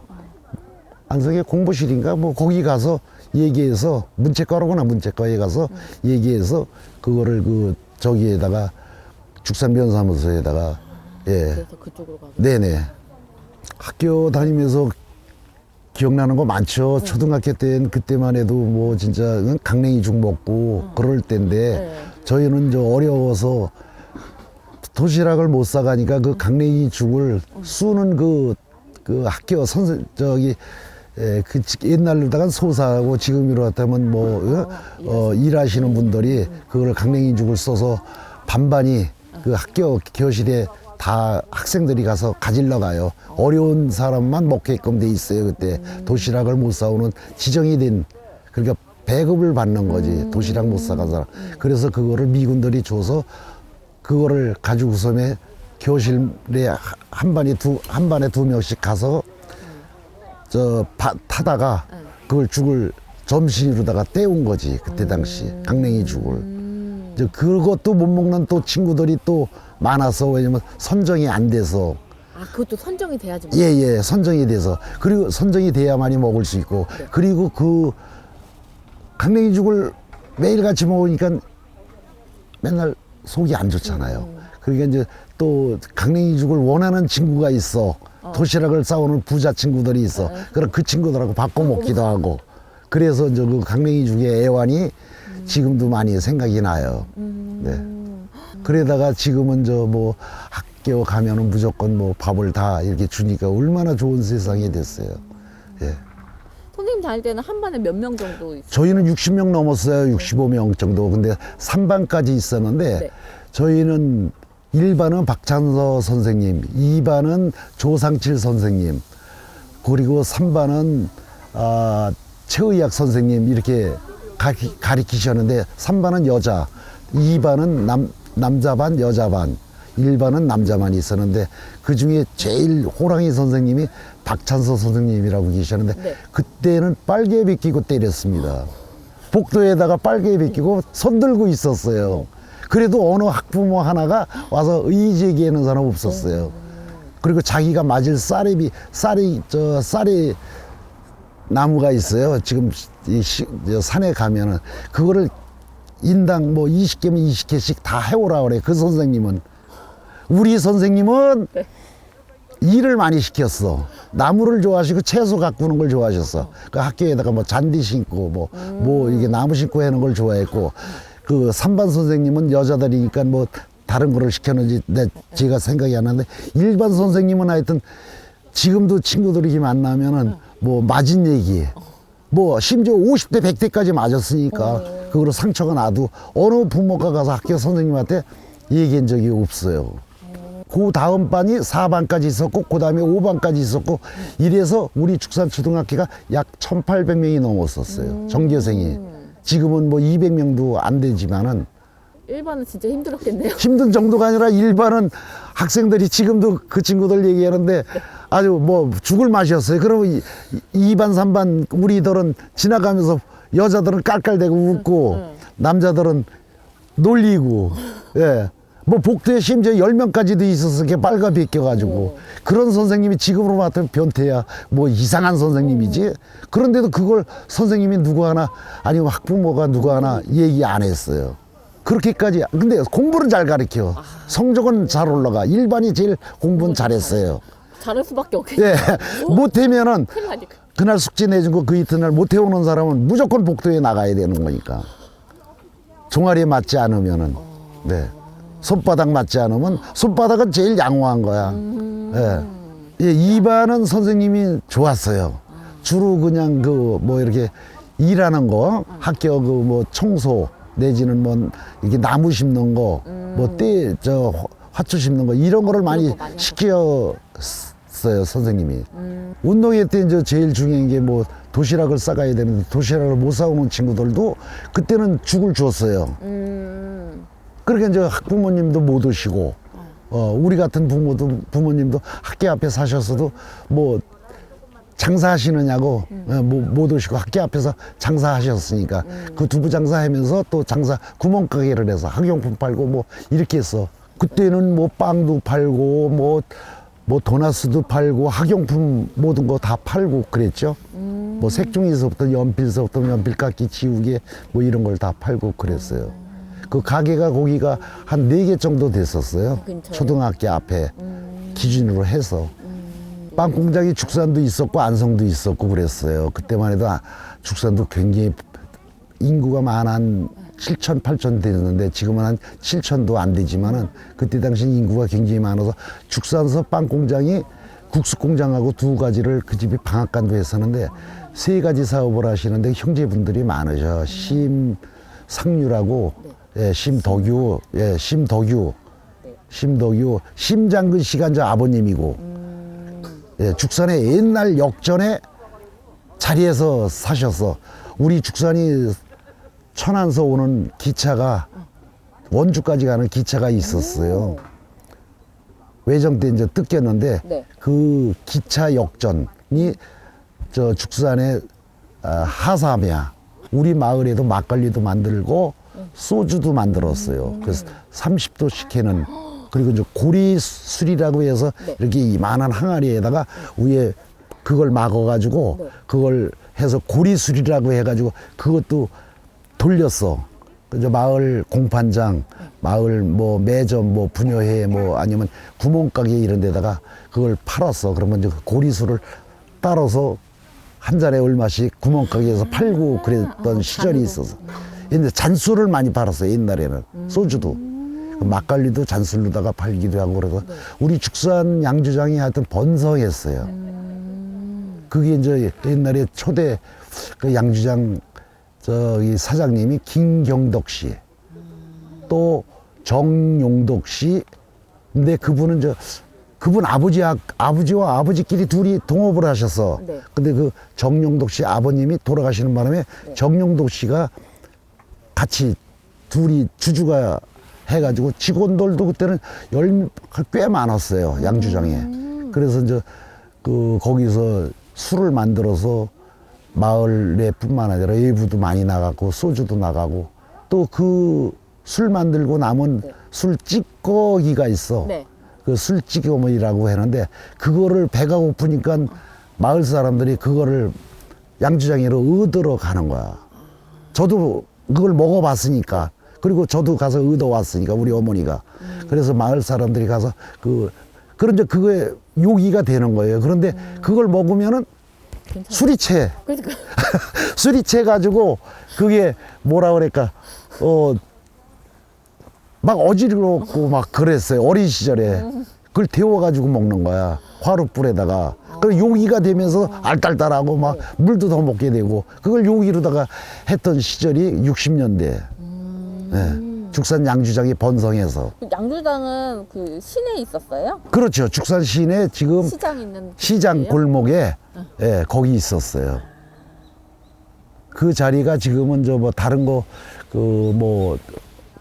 안성의 공부실인가 뭐 거기 가서 얘기해서 문책과에 가서 얘기해서 그거를 그 저기에다가 축산면사무소에다가 그래서 그쪽으로 가고. 네네 학교 다니면서 기억나는 거 많죠. 초등학교 때는 그때만 해도 뭐 진짜 강냉이 죽 먹고 그럴 때인데 네. 저희는 저 어려워서 도시락을 못 사가니까 그 강냉이 죽을 쑤는 그 학교 그 옛날로다가 소사하고 지금으로 같다면 일하시는 분들이 그걸 강냉이 죽을 써서 반반이 그 학교 교실에 다 학생들이 가서 가질러 가요. 어려운 사람만 먹게끔 돼 있어요. 그때 도시락을 못 사오는 지정이 된 그러니까 배급을 받는 거지. 도시락 못 사간 사람. 그래서 그거를 미군들이 줘서 그거를 가지고서에 교실에 한 반에 두 명씩 가서 타다가 그걸 죽을 점심으로다가 때운 거지. 그때 당시 강냉이 죽을. 이제 그것도 못 먹는 또 친구들이 또 많아서 왜냐면 선정이 안 돼서. 아, 그것도 선정이 돼야지. 예, 선정이 돼서. 그리고 선정이 돼야만이 먹을 수 있고. 네. 그리고 그 강냉이 죽을 매일같이 먹으니까 맨날 속이 안 좋잖아요. 그러니까 이제 또 강냉이 죽을 원하는 친구가 있어. 도시락을 싸우는 부자 친구들이 있어. 그럼 그 친구들하고 바꿔 먹기도 하고. 그래서 이제 그 강냉이 죽의 애환이 지금도 많이 생각이 나요. 네. 그러다가 지금은 뭐 학교 가면은 무조건 뭐 밥을 다 이렇게 주니까 얼마나 좋은 세상이 됐어요. 예. 선생님 다닐 때는 한 반에 몇 명 정도 있어요? 저희는 60명 넘었어요. 65명 정도. 근데 3반까지 있었는데 네. 저희는 1반은 박찬서 선생님, 2반은 조상칠 선생님, 그리고 3반은 최의학 선생님 이렇게 가리키셨는데 3반은 여자, 2반은 남자 반, 여자 반, 1반은 남자만 있었는데 그 중에 제일 호랑이 선생님이 박찬서 선생님이라고 계셨는데 네. 그때는 빨개 벗기고 때렸습니다. 복도에다가 빨개 벗기고 손 들고 있었어요. 그래도 어느 학부모 하나가 와서 의제기하는 사람 없었어요. 그리고 자기가 맞을 쌀이 나무가 있어요. 지금 산에 가면은 그거를 인당 뭐 20개면 20개씩 다 해오라 그래. 그 선생님은. 우리 선생님은 네. 일을 많이 시켰어. 나무를 좋아하시고 채소 가꾸는 걸 좋아하셨어. 그 학교에다가 뭐 잔디 심고 뭐 이게 나무 심고 하는 걸 좋아했고 그 3반 선생님은 여자들이니까 뭐 다른 거를 시켰는지 제가 생각이 안 나는데 1반 선생님은 하여튼 지금도 친구들이 만나면은 뭐 맞은 얘기 뭐 심지어 50대 100대까지 맞았으니까 그거로 상처가 나도 어느 부모가 가서 학교 선생님한테 얘기한 적이 없어요. 그 다음 반이 4반까지 있었고 그 다음에 5반까지 있었고 이래서 우리 축산초등학교가 약 1800명이 넘었었어요. 전교생이. 지금은 뭐 200명도 안 되지만은 1반은 진짜 힘들었겠네요. 힘든 정도가 아니라 1반은 학생들이 지금도 그 친구들 얘기하는데 아주 뭐 죽을 맛이었어요. 그러면 2반, 3반 우리들은 지나가면서 여자들은 깔깔대고 웃고 남자들은 놀리고 예. 뭐 복도에 심지어 10명까지도 있어서 이렇게 빨가 벗겨가지고 그런 선생님이 지금으로 봤더니 변태야 뭐 이상한 선생님이지. 그런데도 그걸 선생님이 누구 하나 아니면 학부모가 누구 하나 얘기 안 했어요. 그렇게까지. 근데 공부는 잘 가르쳐. 성적은 잘 올라가. 1반이 제일 공부는 잘했어요. 잘할 수밖에 없겠네요. 예, 못하면은 큰일 나니까. 그날 숙제 내준 거 그 이튿날 못 해오는 사람은 무조건 복도에 나가야 되는 거니까. 종아리에 맞지 않으면은, 네. 손바닥 맞지 않으면 손바닥은 제일 양호한 거야. 예. 예, 입안은 선생님이 좋았어요. 주로 그냥 그 뭐 이렇게 일하는 거, 학교 그 뭐 청소 내지는 뭐 이렇게 나무 심는 거, 뭐 화초 심는 거 이런 거를 많이 시켰어요, 선생님이. 운동회 때 이제 제일 중요한 게 뭐 도시락을 싸가야 되는데 도시락을 못 싸오는 친구들도 그때는 죽을 줬어요. 그러니까 이제 학부모님도 못 오시고, 우리 같은 부모님도 학교 앞에 사셨어도 뭐 장사하시느냐고 못 오시고 학교 앞에서 장사하셨으니까 그 두부 장사하면서 또 장사 구멍가게를 해서 학용품 팔고 뭐 이렇게 했어. 그때는 뭐 빵도 팔고 뭐 도나스도 팔고 학용품 모든 거 다 팔고 그랬죠. 뭐 색종이서부터 연필깎이 지우개 뭐 이런 걸 다 팔고 그랬어요. 그 가게가 거기가 한 4개 정도 됐었어요. 근처에? 초등학교 앞에 기준으로 해서. 빵 공장이 죽산도 있었고 안성도 있었고 그랬어요. 그때만 해도 죽산도 굉장히 인구가 한 7천, 8천 되는데 지금은 한 7천도 안 되지만은 그때 당시 인구가 굉장히 많아서 죽산서 빵 공장이 국수 공장하고 2가지를 그 집이 방앗간도 했었는데 3가지 사업을 하시는데 형제분들이 많으셔. 심상류라고, 예, 심덕유, 예, 심덕유, 심장근 씨가 이제 아버님이고, 예, 죽산의 옛날 역전에 자리에서 사셔서 우리 죽산이 천안서 오는 기차가 원주까지 가는 기차가 있었어요. 외정 때 이제 뜯겼는데 네. 그 기차 역전이 저 죽산의 하삼이야. 우리 마을에도 막걸리도 만들고 소주도 만들었어요. 그래서 30도씩 해는 그리고 이제 고리술이라고 해서 네. 이렇게 이만한 항아리에다가 위에 그걸 막아가지고 네. 그걸 해서 고리술이라고 해가지고 그것도 돌렸어. 그저 마을 공판장, 마을 뭐 매점, 뭐 분여회, 뭐 아니면 구멍가게 이런 데다가 그걸 팔았어. 그러면 이제 그 고리술을 따라서 한 잔에 얼마씩 구멍가게에서 팔고 그랬던 시절이 있어서. 근데 잔술을 많이 팔았어요, 옛날에는. 소주도. 막걸리도 잔술로다가 팔기도 하고 그래서 우리 죽산 양주장이 하여튼 번성했어요. 그게 이제 옛날에 초대 그 양주장 저기 사장님이 김경덕 씨, 또 정용덕 씨. 근데 그분은 그분 아버지와 아버지끼리 둘이 동업을 하셨어. 네. 근데 그 정용덕 씨 아버님이 돌아가시는 바람에 정용덕 씨가 같이 둘이 주주가 해가지고 직원들도 그때는 꽤 많았어요, 양주장에. 그래서 이제 거기서 술을 만들어서 마을에뿐만 아니라 외부도 많이 나가고 소주도 나가고 또 그 술 만들고 남은 술 찌꺼기가 있어. 네. 그 술 찌꺼기라고 하는데 그거를 배가 고프니까 마을 사람들이 그거를 양주장으로 얻으러 가는 거야. 저도 그걸 먹어봤으니까. 그리고 저도 가서 얻어왔으니까 우리 어머니가. 그래서 마을 사람들이 가서 그런 이제 그거에 요기가 되는 거예요. 그런데 그걸 먹으면은 술이 채. 그러니까 술이 채가지고 그게 뭐라 그럴까 막 어지럽고 막 그랬어요. 어린 시절에. 그걸 데워가지고 먹는 거야. 화룻불에다가. 그리고 요기가 되면서 알딸딸하고 막 물도 더 먹게 되고 그걸 요기로다가 했던 시절이 60년대. 네. 죽산 양주장이 번성해서. 양주장은 그 시내에 있었어요? 그렇죠. 죽산 시내 지금 시장 있는 시장 곳이에요? 골목에 예, 거기 있었어요. 그 자리가 지금은 저 뭐 다른 거 그 뭐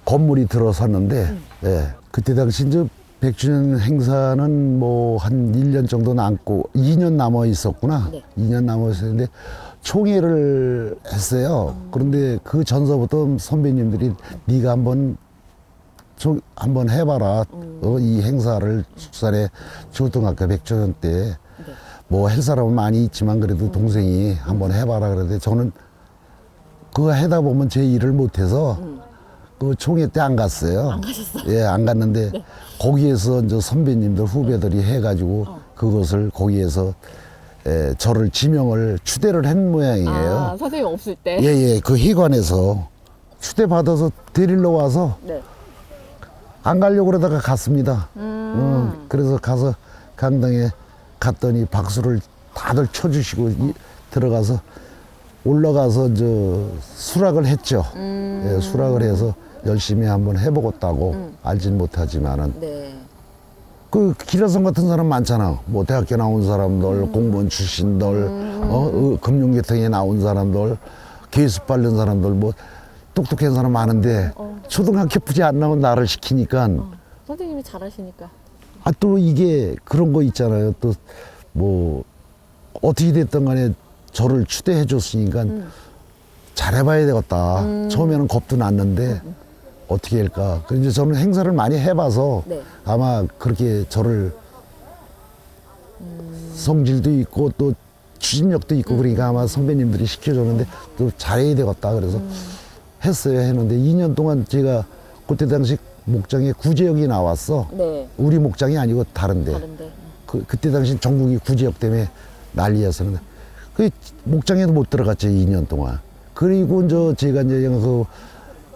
건물이 들어섰는데 예. 그때 당시 이제 100주년 행사는 뭐 한 1년 정도 남고 2년 남아 있었구나. 네. 2년 남아 있었는데 총회를 했어요. 그런데 그 전서부터 선배님들이 네가 한번 해봐라. 이 행사를 죽산에 초등학교 100주년 때 뭐 할 사람은 많이 있지만 그래도 동생이 한번 해봐라 그랬는데 저는 그거 하다 보면 제 일을 못해서 그 총회 때 안 갔어요. 안 가셨어요? 예, 안 갔는데 거기에서 이제 선배님들 후배들이 해가지고 그것을 거기에서 저를 지명을 추대를 한 모양이에요. 아, 선생님 없을 때? 예예, 그 희관에서 추대 받아서 데리러 와서 네. 안 가려고 그러다가 갔습니다. 그래서 가서 강당에 갔더니 박수를 다들 쳐주시고 들어가서 올라가서 저 수락을 했죠. 예, 수락을 해서 열심히 한번 해보겠다고 알진 못하지만은 네. 그 기라성 같은 사람 많잖아. 뭐 대학교 나온 사람들, 공무원 출신들, 금융계통에 나온 사람들, 계수 빠른 사람들, 뭐 똑똑한 사람 많은데 초등학교부지 안 나온 나를 시키니까 선생님이 잘하시니까. 아 또 이게 그런 거 있잖아요. 또 뭐 어떻게 됐든 간에 저를 추대해 줬으니까 잘해봐야 되겠다. 처음에는 겁도 났는데 어떻게 할까. 그래서 저는 행사를 많이 해봐서 네. 아마 그렇게 저를 성질도 있고 또 추진력도 있고 그러니까 아마 선배님들이 시켜줬는데 또 잘해야 되겠다. 그래서 했어요. 했는데 2년 동안 제가 그때 당시 목장에 구제역이 나왔어. 네. 우리 목장이 아니고 다른데. 다른데. 그때 당시 전국이 구제역 때문에 난리였었는데 그 목장에도 못 들어갔죠. 2년 동안. 그리고 제가 이제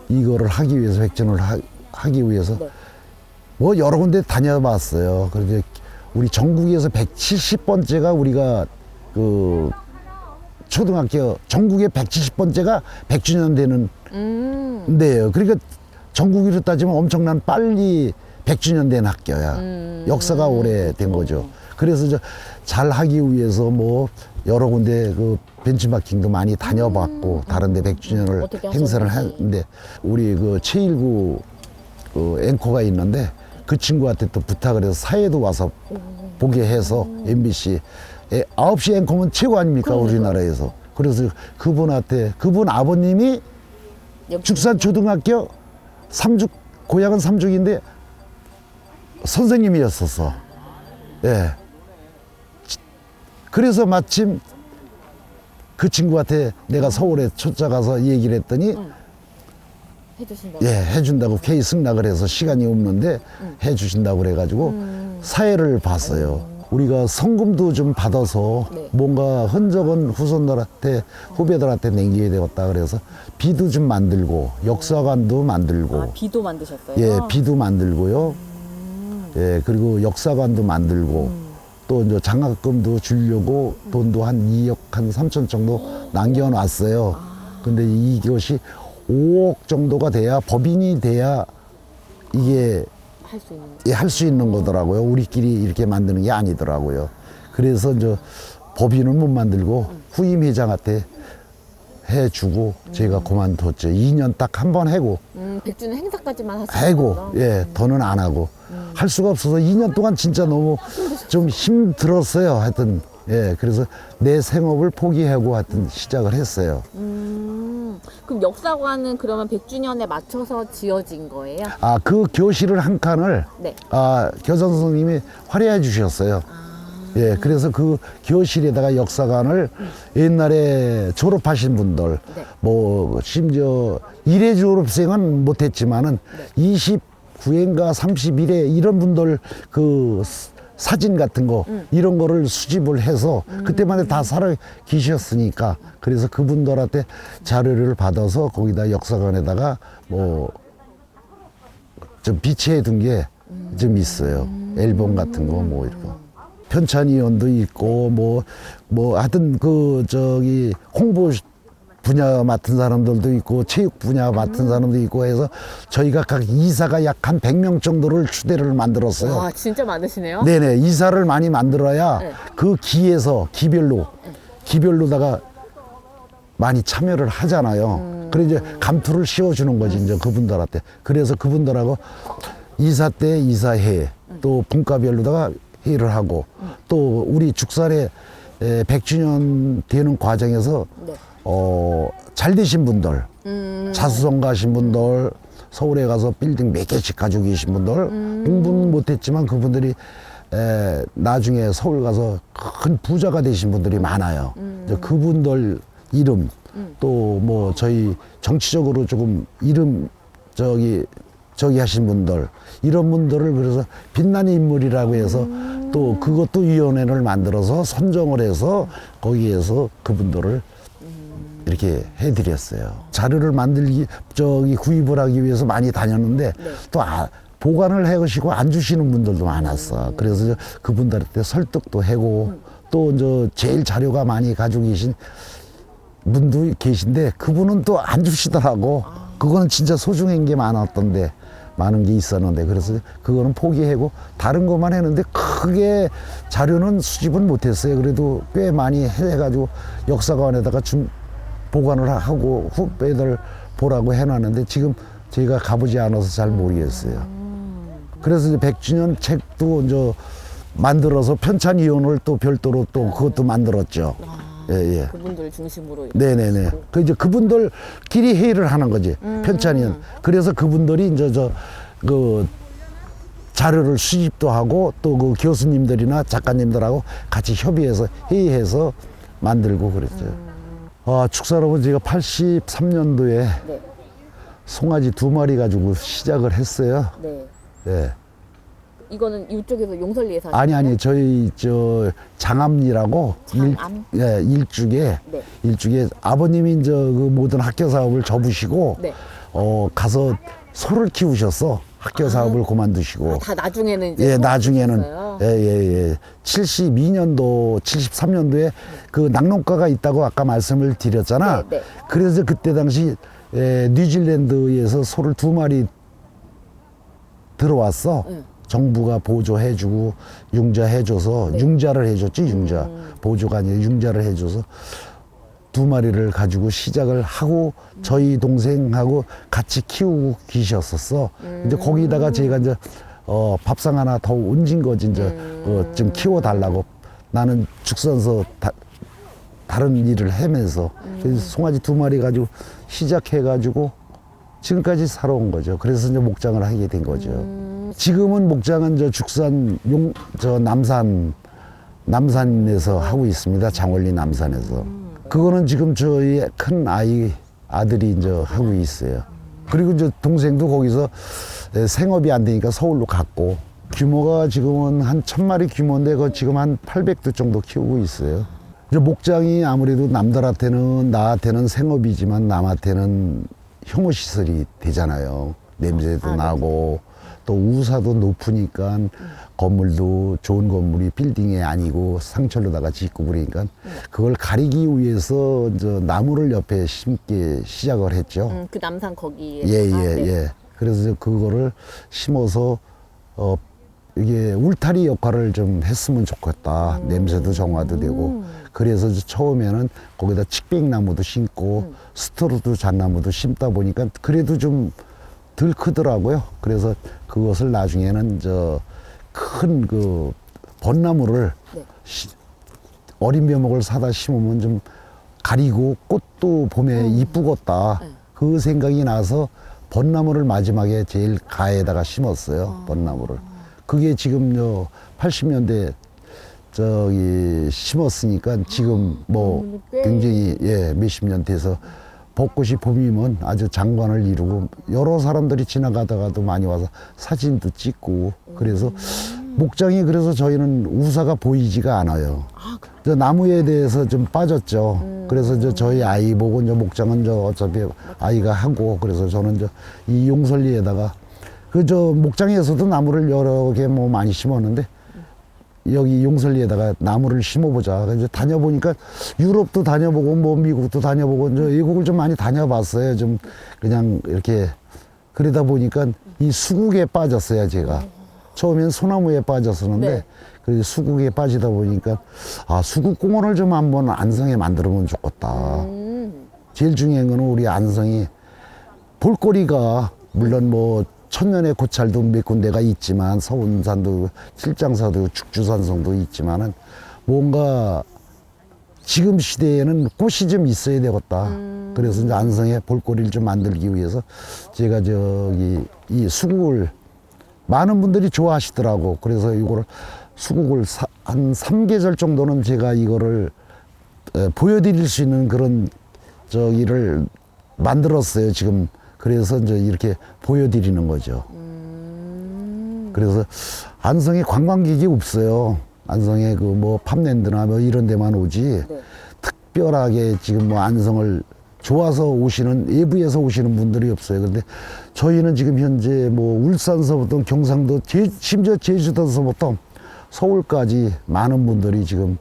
이거를 하기 위해서 백전을 하기 위해서 네. 뭐 여러 군데 다녀봤어요. 그런데 우리 전국에서 170번째가 우리가 그 초등학교 전국에 170번째가 100주년 되는 데예요. 그러니까 전국으로 따지면 엄청난 빨리 100주년 된 학교야. 역사가 오래된 거죠. 그래서 잘 하기 위해서 뭐 여러 군데 그 벤치마킹도 많이 다녀봤고 다른데 100주년을 어떻게 행사를 하셨는지. 했는데 우리 그 제1구 그 앵커가 있는데 그 친구한테 또 부탁을 해서 사회도 와서 보게 해서 MBC 9시 앵커면 최고 아닙니까? 우리나라에서. 그래서 그분한테 그분 아버님이 죽산초등학교 삼죽 고향은 삼죽인데 선생님이었었어. 예. 그래서 마침 그 친구한테 내가 서울에 찾아가서 얘기를 했더니 해주신다고. 예, 해준다고 K 승낙을 해서 시간이 없는데 해주신다고 그래가지고 사회를 봤어요. 우리가 성금도 좀 받아서 네. 뭔가 흔적은 후손들한테 후배들한테 남겨야 되겠다 그래서 비도 좀 만들고 역사관도 만들고 아, 비도 만드셨어요? 예, 비도 만들고요. 예, 그리고 역사관도 만들고 또 이제 장학금도 주려고 돈도 한 2억 한 3천 정도 남겨놨어요. 근데 이것이 5억 정도가 돼야 법인이 돼야 이게 할 수 있는. 예, 할 수 있는 거더라고요. 우리끼리 이렇게 만드는 게 아니더라고요. 그래서 법인은 못 만들고 후임 회장한테 해주고 제가 그만뒀죠. 2년 딱 한 번 하고 100주년 행사까지만 하시는 하고 거구나. 예, 더는 안 하고 할 수가 없어서 2년 동안 진짜 너무 좀 힘들었어요. 하여튼 예, 그래서 내 생업을 포기하고 하여튼 시작을 했어요. 그럼 역사관은 그러면 100주년에 맞춰서 지어진 거예요? 아, 그 교실을 한 칸을 네. 교장 선생님이 화려해 주셨어요. 예, 그래서 그 교실에다가 역사관을 옛날에 졸업하신 분들, 네. 뭐, 심지어 1회 졸업생은 못했지만은 29회인가 31회 이런 분들 그 사진 같은 거 이런 거를 수집을 해서 그때만 해도 다 살아 계셨으니까 그래서 그분들한테 자료를 받아서 거기다 역사관에다가 뭐 좀 비치해 둔 게 좀 있어요. 앨범 같은 거 뭐 이렇게. 편찬위원도 있고 뭐 하여튼 홍보 분야 맡은 사람들도 있고 체육 분야 맡은 사람도 있고 해서 저희가 각 이사가 약 한 100명 정도를 추대를 만들었어요. 와, 진짜 많으시네요? 네네, 이사를 많이 만들어야 네. 그 기에서 기별로다가 많이 참여를 하잖아요. 그래 이제 감투를 씌워주는 거지 이제 그분들한테. 그래서 그분들하고 이사 때 이사회 또 분과별로다가 회의를 하고 또 우리 죽살에 100주년 되는 과정에서 네. 잘 되신 분들, 자수성 가신 분들, 서울에 가서 빌딩 몇 개씩 가지고 계신 분들, 공부는 못했지만 그분들이 나중에 서울 가서 큰 부자가 되신 분들이 많아요. 이제 그분들 이름, 또 뭐 저희 정치적으로 조금 이름 저기 하신 분들, 이런 분들을 그래서 빛나는 인물이라고 해서 또 그것도 위원회를 만들어서 선정을 해서 거기에서 그분들을 이렇게 해드렸어요. 자료를 만들기 구입을 하기 위해서 많이 다녔는데 또 보관을 해오시고 안 주시는 분들도 많았어. 그래서 그분들한테 설득도 하고 또 이제 제일 자료가 많이 가지고 계신 분도 계신데 그분은 또 안 주시더라고. 그거는 진짜 소중한 게 많았던데 많은 게 있었는데 그래서 그거는 포기하고 다른 것만 했는데 크게 자료는 수집은 못했어요. 그래도 꽤 많이 해가지고 역사관에다가 보관을 하고 후배들 보라고 해놨는데 지금 저희가 가보지 않아서 잘 모르겠어요. 그래서 이제 100주년 책도 이제 만들어서 편찬위원을 또 별도로 또 그것도 만들었죠. 예, 예. 그분들 중심으로. 이렇게 네네네. 하시고. 그 이제 그분들끼리 회의를 하는 거지. 편찬위원. 그래서 그분들이 이제 그 자료를 수집도 하고 또 그 교수님들이나 작가님들하고 같이 협의해서 회의해서 만들고 그랬어요. 축사로는 제가 83년도에 네. 송아지 2마리 가지고 시작을 했어요. 네. 네. 이거는 이쪽에서 용설리에서 아니 저희 장암리라고 장암? 일죽에 네. 일죽에 아버님이 이제 그 모든 학교 사업을 접으시고 네. 가서 소를 키우셨어. 학교 사업을 그만두시고. 다 나중에는 이제 예, 나중에는 있어요? 예. 72년도, 73년도에 그 낙농가가 있다고 아까 말씀을 드렸잖아. 네, 네. 그래서 그때 당시 뉴질랜드에서 소를 2마리 들어왔어. 네. 정부가 보조해주고 융자해줘서 융자를 해줬지 융자 보조가 아니라 융자를 해줘서 2마리를 가지고 시작을 하고 저희 동생하고 같이 키우고 계셨었어. 이제 거기다가 제가 이제 밥상 하나 더 얹은 거지 이제 좀 키워달라고. 나는 죽선서 다른 일을 하면서 그래서 송아지 2마리 가지고 시작해가지고 지금까지 살아온 거죠. 그래서 이제 목장을 하게 된 거죠. 지금은 목장은 죽산 남산에서 하고 있습니다. 장원리 남산에서. 그거는 지금 저희 큰 아들이 이제 하고 있어요. 그리고 이제 동생도 거기서 생업이 안 되니까 서울로 갔고 규모가 지금은 한 1000마리 규모인데 그 지금 한 800두 정도 키우고 있어요. 이제 목장이 아무래도 남들한테는 나한테는 생업이지만 남한테는 혐오시설이 되잖아요. 냄새도 나고 또 우사도 높으니까 건물도 좋은 건물이 빌딩이 아니고 상철로다가 짓고 그러니까 그걸 가리기 위해서 이제 나무를 옆에 심기 시작을 했죠. 그 남산 거기에. 예. 그래서 이제 그거를 심어서 이게 울타리 역할을 좀 했으면 좋겠다. 냄새도 정화도 되고. 그래서 이제 처음에는 거기다 칡백나무도 심고 스토르도 잣나무도 심다 보니까 그래도 좀 덜 크더라고요. 그래서 그것을 나중에는 큰 그 벚나무를 어린 벼목을 사다 심으면 좀 가리고 꽃도 봄에 이쁘겠다. 그 생각이 나서 벚나무를 마지막에 제일 가에다가 심었어요. 벚나무를. 그게 지금 80년대 심었으니까 지금 뭐 굉장히 몇십 년 돼서 벚꽃이 봄이면 아주 장관을 이루고 여러 사람들이 지나가다가도 많이 와서 사진도 찍고 그래서 목장이 그래서 저희는 우사가 보이지가 않아요. 나무에 대해서 좀 빠졌죠. 그래서 저희 아이 보고 목장은 어차피 아이가 하고 그래서 저는 이 용설리에다가 목장에서도 나무를 여러 개 뭐 많이 심었는데 여기 용설리에다가 나무를 심어보자. 그래서 다녀보니까 유럽도 다녀보고 뭐 미국도 다녀보고 이제 외국을 좀 많이 다녀봤어요. 좀 그냥 이렇게 그러다 보니까 이 수국에 빠졌어요. 제가 처음엔 소나무에 빠졌었는데 그래서 수국에 빠지다 보니까 수국 공원을 좀 한번 안성에 만들면 좋겠다. 제일 중요한 거는 우리 안성이 볼거리가 물론 뭐 천년의 고찰도 몇 군데가 있지만 서운산도 칠장사도 죽주산성도 있지만은 뭔가 지금 시대에는 꽃이 좀 있어야 되겠다. 그래서 이제 안성에 볼거리를 좀 만들기 위해서 제가 이 수국을 많은 분들이 좋아하시더라고. 그래서 이거를 수국을 한 3계절 정도는 제가 이거를 보여드릴 수 있는 그런 저기를 만들었어요. 지금. 그래서 이제 이렇게 보여드리는 거죠. 그래서 안성에 관광객이 없어요. 안성에 그 뭐 팜랜드나 뭐 이런 데만 오지. 네. 특별하게 지금 뭐 안성을 좋아서 오시는, 외부에서 오시는 분들이 없어요. 근데 저희는 지금 현재 뭐 울산서부터 경상도, 심지어 제주도서부터 서울까지 많은 분들이 지금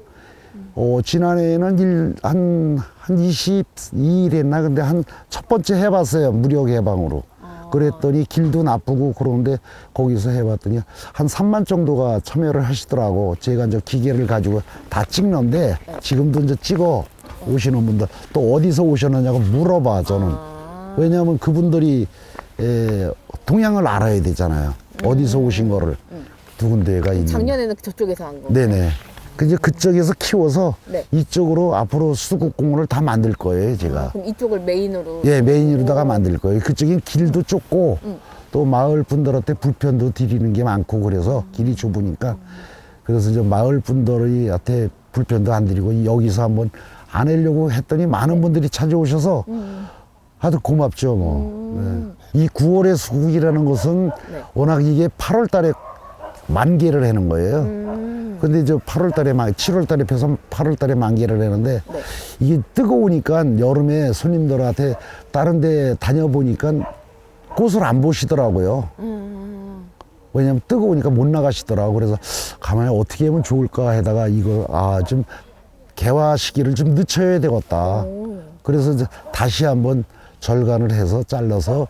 지난해에는 한 22일 했나? 근데 한 첫 번째 해봤어요. 무료 개방으로. 그랬더니 길도 나쁘고 그런데 거기서 해봤더니 한 3만 정도가 참여를 하시더라고. 제가 이제 기계를 가지고 다 찍는데 지금도 이제 찍어 오시는 분들 또 어디서 오셨느냐고 물어봐, 저는. 왜냐하면 그분들이 동향을 알아야 되잖아요. 어디서 오신 거를 두 군데가 있는. 작년에는 저쪽에서 한 거. 네네. 이제 그쪽에서 키워서 네. 이쪽으로 앞으로 수국공원을 다 만들 거예요, 제가. 그럼 이쪽을 메인으로. 예, 메인으로다가 만들 거예요. 그쪽엔 길도 좁고 또 마을 분들한테 불편도 드리는 게 많고 그래서 길이 좁으니까 그래서 이제 마을 분들한테 불편도 안 드리고 여기서 한번 안 하려고 했더니 많은 분들이 찾아오셔서 아주 고맙죠, 뭐. 네. 이 9월의 수국이라는 것은 네. 워낙 이게 8월 달에 만개를 하는 거예요. 근데 이제 8월 달에 7월 달에 펴서 8월 달에 만개를 하는데 네. 이게 뜨거우니까 여름에 손님들한테 다른 데 다녀보니까 꽃을 안 보시더라고요. 왜냐면 뜨거우니까 못 나가시더라고. 그래서 가만히 어떻게 하면 좋을까 하다가 이거 좀 개화 시기를 좀 늦춰야 되겠다. 그래서 이제 다시 한번 절간을 해서 잘라서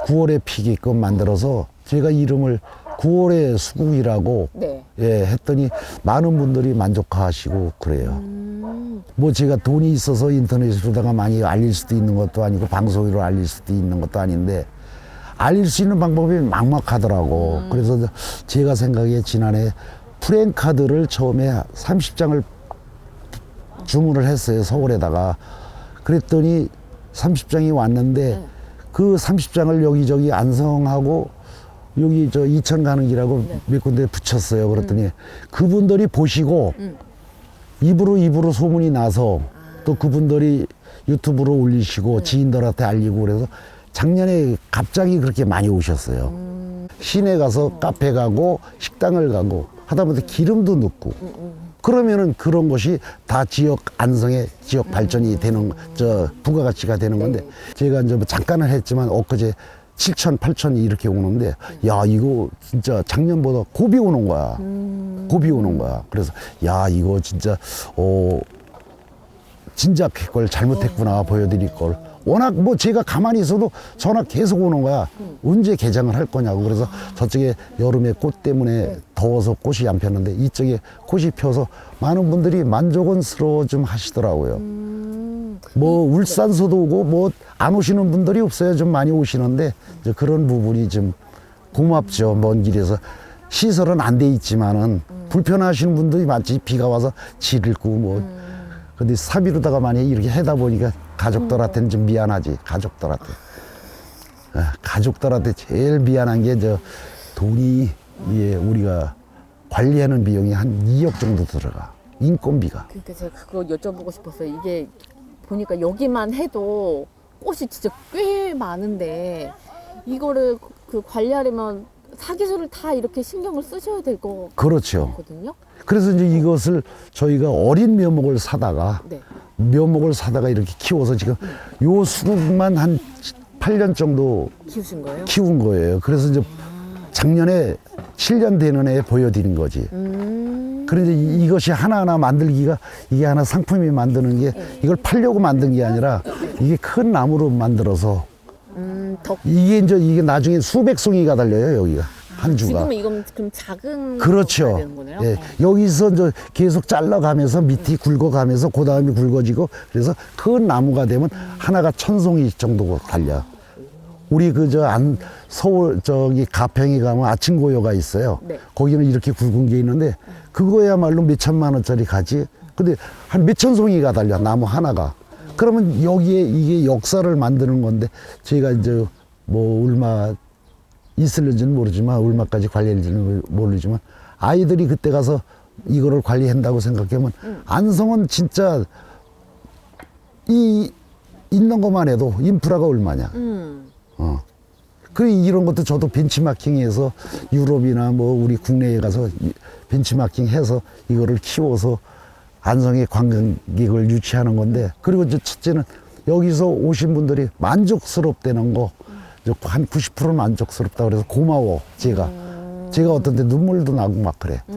9월에 피게끔 만들어서 제가 이름을 9월의 수국이라고 네. 예, 했더니 많은 분들이 만족하시고 그래요. 뭐 제가 돈이 있어서 인터넷으로다가 많이 알릴 수도 있는 것도 아니고 방송으로 알릴 수도 있는 것도 아닌데 알릴 수 있는 방법이 막막하더라고. 그래서 제가 생각에 지난해 프랜카드를 처음에 30장을 주문을 했어요, 서울에다가. 그랬더니 30장이 왔는데 그 30장을 여기저기 안성하고 여기 저 이천 가는 길하고 몇 군데 붙였어요. 그랬더니 그분들이 보시고 입으로 소문이 나서 또 그분들이 유튜브로 올리시고 지인들한테 알리고 그래서 작년에 갑자기 그렇게 많이 오셨어요. 시내 가서 카페 가고 식당을 가고 하다 보니 기름도 넣고 그러면은 그런 것이 다 지역 안성의 지역 발전이 되는 부가가치가 되는 건데 제가 이제 뭐 잠깐은 했지만 엊그제 7천, 8천이 이렇게 오는데 야 이거 진짜 작년보다 곱이 오는 거야. 곱이 오는 거야. 그래서 야 이거 진짜 진작 걸 잘못했구나 보여드릴 걸. 워낙 뭐 제가 가만히 있어도 전화 계속 오는 거야. 언제 개장을 할 거냐고. 그래서 저쪽에 여름에 꽃 때문에 더워서 꽃이 안 폈는데 이쪽에 꽃이 펴서 많은 분들이 만족은스러워 좀 하시더라고요. 뭐 울산서도 오고 뭐 안 오시는 분들이 없어요. 좀 많이 오시는데 이제 그런 부분이 좀 고맙죠. 먼 길에서 시설은 안 돼 있지만은 불편하시는 분들이 많지. 비가 와서 질 읽고 뭐 근데 사비로다가 많이 이렇게 하다 보니까 가족들한테는 좀 미안하지. 가족들한테 제일 미안한 게 돈이 우리가 관리하는 비용이 한 2억 정도 들어가. 인건비가. 그러니까 제가 그거 여쭤보고 싶었어요. 이게 보니까 여기만 해도 꽃이 진짜 꽤 많은데 이거를 그 관리하려면 사기술을 다 이렇게 신경을 쓰셔야 될 거 그렇죠. 같거든요. 그래서 이제 이것을 저희가 어린 묘목을 사다가 이렇게 키워서 지금 요 수국만 한 8년 정도 키우신 거예요? 키운 거예요. 그래서 이제 작년에 7년 되는 애 보여드린 거지. 그런데 이것이 하나하나 만들기가 이게 하나 상품이 만드는 게 이걸 팔려고 만든 게 아니라 이게 큰 나무로 만들어서 이게 나중에 수백 송이가 달려요, 여기가. 한 주가. 지금은 이건 그럼 작은 그렇죠. 거가 되는 거네요? 예. 여기서 이제 계속 잘라가면서 밑이 굵어가면서 그 다음에 굵어지고 그래서 큰 나무가 되면 하나가 1000송이 정도 달려. 우리 서울 가평에 가면 아침고요가 있어요. 네. 거기는 이렇게 굵은 게 있는데 그거야말로 몇 천만 원짜리 가지. 근데 한 몇천 송이가 달려 나무 하나가. 그러면 여기에 이게 역사를 만드는 건데 제가 이제 뭐 얼마 있을는지는 모르지만 얼마까지 관리할지는 모르지만 아이들이 그때 가서 이거를 관리한다고 생각하면 안성은 진짜 있는 것만 해도 인프라가 얼마냐. 그 이런 것도 저도 벤치마킹해서 유럽이나 뭐 우리 국내에 가서 벤치마킹해서 이거를 키워서 안성의 관광객을 유치하는 건데, 그리고 이제 첫째는 여기서 오신 분들이 만족스럽다는 거, 한 90% 만족스럽다 그래서 고마워 제가 어떤 데 눈물도 나고 막 그래.